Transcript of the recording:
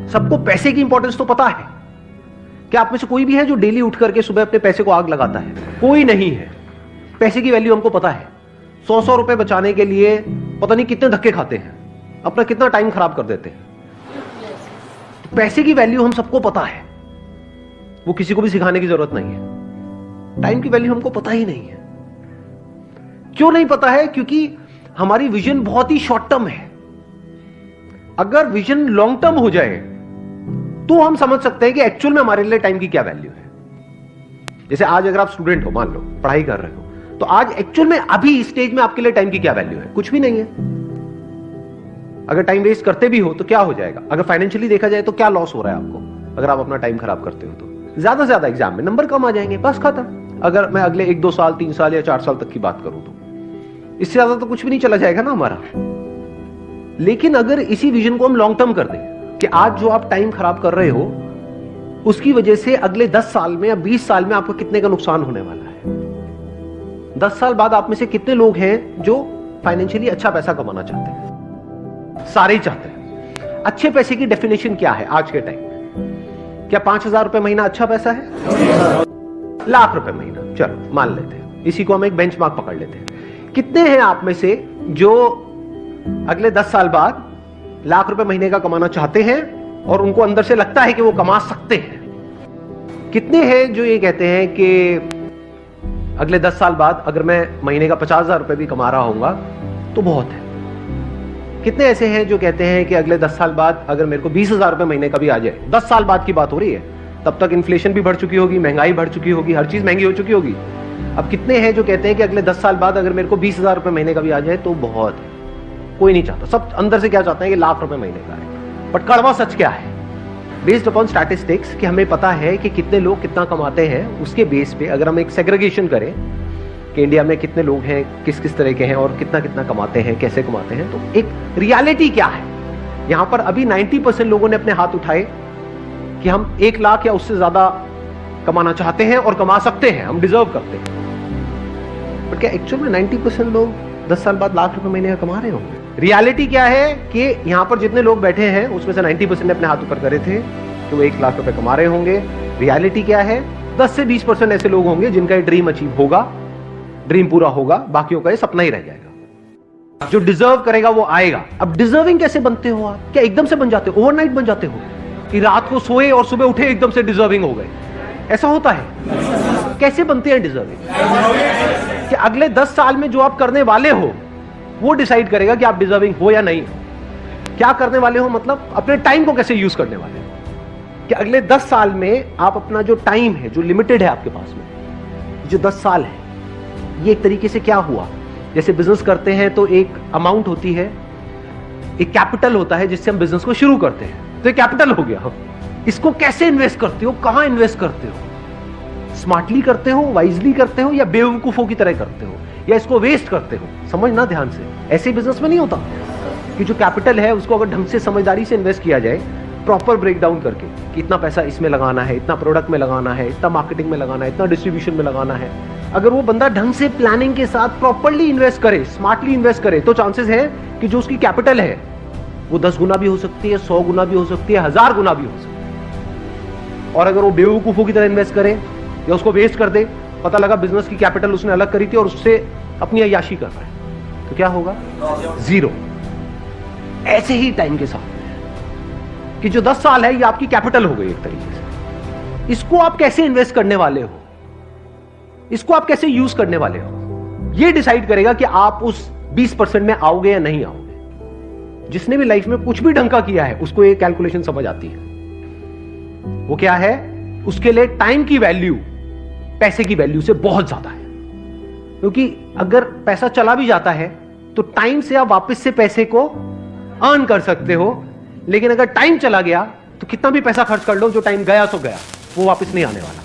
सबको पैसे की इंपॉर्टेंस तो पता है। क्या आप में से कोई भी है जो डेली उठ करके सुबह अपने पैसे को आग लगाता है? कोई नहीं है। पैसे की वैल्यू हमको पता है। 100 रुपए बचाने के लिए पता नहीं कितने धक्के खाते हैं, अपना कितना टाइम खराब कर देते हैं। पैसे की वैल्यू हम सबको पता है, वो किसी को भी सिखाने की जरूरत नहीं है। टाइम की वैल्यू हमको पता ही नहीं है। क्यों नहीं पता है? क्योंकि हमारी विजन बहुत ही शॉर्ट टर्म है। अगर विजन लॉन्ग टर्म हो जाए तो हम समझ सकते हैं कि एक्चुअल में हमारे लिए टाइम की क्या वैल्यू है। जैसे आज अगर आप स्टूडेंट हो, मान लो पढ़ाई कर रहे हो, तो आज एक्चुअल में अभी इस स्टेज में आपके लिए टाइम की क्या वैल्यू है? कुछ भी नहीं है। अगर टाइम वेस्ट करते भी हो तो क्या हो जाएगा? अगर फाइनेंशियली देखा जाए तो क्या लॉस हो रहा है आपको अगर आप अपना टाइम खराब करते हो? तो ज्यादा से ज्यादा एग्जाम में नंबर कम आ जाएंगे, बस खत्म। अगर मैं अगले 1-2 साल, 3 साल या 4 साल तक की बात करूं तो इससे ज्यादा तो कुछ भी नहीं चला जाएगा ना हमारा। लेकिन अगर इसी विजन को हम लॉन्ग टर्म कर दें कि आज जो आप टाइम खराब कर रहे हो उसकी वजह से अगले 10 साल में या 20 साल में आपको कितने का नुकसान होने वाला है। 10 साल बाद आप में से कितने लोग हैं जो फाइनेंशियली अच्छा पैसा कमाना चाहते हैं? सारे ही चाहते हैं। अच्छे पैसे की डेफिनेशन क्या है आज के टाइम में? क्या 5,000 रुपए महीना अच्छा पैसा है? लाख रुपए महीना, चलो मान लेते हैं, इसी को हम एक बेंचमार्क पकड़ लेते हैं। कितने हैं आप में से जो अगले 10 साल बाद लाख रुपए महीने का कमाना चाहते हैं और उनको अंदर से लगता है कि वो कमा सकते हैं? कितने हैं जो ये कहते हैं कि अगले 10 साल बाद अगर मैं महीने का 50,000 रुपए भी कमा रहा होऊंगा तो बहुत है? कितने ऐसे हैं जो कहते हैं कि अगले 10 साल बाद अगर मेरे को 20,000 रुपए महीने का भी आ जाए? 10 साल बाद की बात हो रही है, तब तक इन्फ्लेशन भी बढ़ चुकी होगी, महंगाई बढ़ चुकी होगी, हर चीज महंगी हो चुकी होगी। अब कितने हैं जो कहते हैं कि अगले 10 साल बाद अगर मेरे को 20,000 रुपए महीने का भी आ जाए तो बहुत है? कोई नहीं चाहता। सब अंदर से क्या चाहते हैं कि लाख रुपए महीने का है। बट कड़वा सच क्या है? बेस्ड अपॉन स्टैटिस्टिक्स कि हमें पता है कि कितने लोग कितना कमाते हैं, उसके बेस पे अगर हम एक सेग्रीगेशन करें कि इंडिया में कितने लोग हैं, किस किस तरह के हैं और कितना कितना कमाते हैं, कैसे कमाते हैं, तो एक रियलिटी क्या है यहां पर? अभी 90% लोगों ने अपने हाथ उठाए कि हम 1 लाख या उससे ज्यादा कमाना चाहते हैं और कमा सकते हैं, हम डिजर्व करते हैं। बट क्या एक्चुअल में 90% लोग 10 साल बाद लाख रुपए महीने का कमा रहे होंगे? रियलिटी क्या है कि यहां पर जितने लोग बैठे हैं उसमें से 90% ने अपने हाथ ऊपर करे थे कि वो 1 लाख रुपए कमा रहे होंगे। रियलिटी क्या है? 10 से 20% ऐसे लोग होंगे जिनका ड्रीम अचीव होगा, ड्रीम पूरा होगा, बाकियों का ये सपना ही रह जाएगा। जो डिजर्व करेगा वो आएगा। अब डिजर्विंग कैसे बनते हो आप? क्या एकदम से बन जाते हो, ओवरनाइट बन जाते हो कि रात को सोए और सुबह उठे एकदम से डिजर्विंग हो गए? ऐसा होता है? कैसे बनते हैं डिजर्विंग? कि अगले 10 साल में जो आप करने वाले हो वो डिसाइड करेगा कि आप डिजर्विंग हो या नहीं हो। क्या करने वाले हो मतलब अपने टाइम को कैसे यूज करने वाले हो। कि अगले 10 साल में आप अपना जो टाइम है, जो लिमिटेड है आपके पास में, जो 10 साल है, ये एक तरीके से क्या हुआ, जैसे बिजनेस करते हैं तो एक अमाउंट होती है, एक कैपिटल होता है जिससे हम बिजनेस को शुरू करते हैं, तो एक कैपिटल हो गया। इसको कैसे इन्वेस्ट करते हो, कहां इन्वेस्ट करते हो? स्मार्टली करते हो, वाइजली करते हो, या बेवकूफों की तरह करते हो, या इसको वेस्ट करते हो? समझना ध्यान से, ऐसे बिजनेस में नहीं होता कि जो कैपिटल है उसको अगर ढंग से समझदारी से इन्वेस्ट किया जाए, प्रॉपर ब्रेकडाउन करके कि इतना पैसा इसमें लगाना है, इतना प्रोडक्ट में लगाना है, इतना मार्केटिंग में लगाना है, इतना डिस्ट्रीब्यूशन में लगाना है। अगर वो बंदा ढंग से प्लानिंग के साथ प्रॉपरली इन्वेस्ट करे, स्मार्टली इन्वेस्ट करे, तो चांसेस है कि जो उसकी कैपिटल है वो 10 गुना भी हो सकती है, 100 गुना भी हो सकती है, 1000 गुना भी हो सकती है। और अगर वो बेवकूफों की तरह इन्वेस्ट करे या उसको वेस्ट कर दे, पता लगा बिजनेस की कैपिटल उसने अलग करी थी और उससे अपनी अय्याशी कर रहा है, तो क्या होगा? 0। ऐसे ही टाइम के साथ कि जो 10 साल है ये आपकी कैपिटल हो गई एक तरीके से। इसको आप कैसे इन्वेस्ट करने वाले हो, इसको आप कैसे यूज करने वाले हो, ये डिसाइड करेगा कि आप उस 20% में आओगे या नहीं आओगे। जिसने भी लाइफ में कुछ भी ढंग का किया है उसको ये कैलकुलेशन समझ आती है। वो क्या है? उसके लिए टाइम की वैल्यू पैसे की वैल्यू से बहुत ज्यादा है। क्योंकि अगर पैसा चला भी जाता है तो टाइम से आप वापस से पैसे को अर्न कर सकते हो, लेकिन अगर टाइम चला गया तो कितना भी पैसा खर्च कर लो, जो टाइम गया सो गया, वो वापस नहीं आने वाला।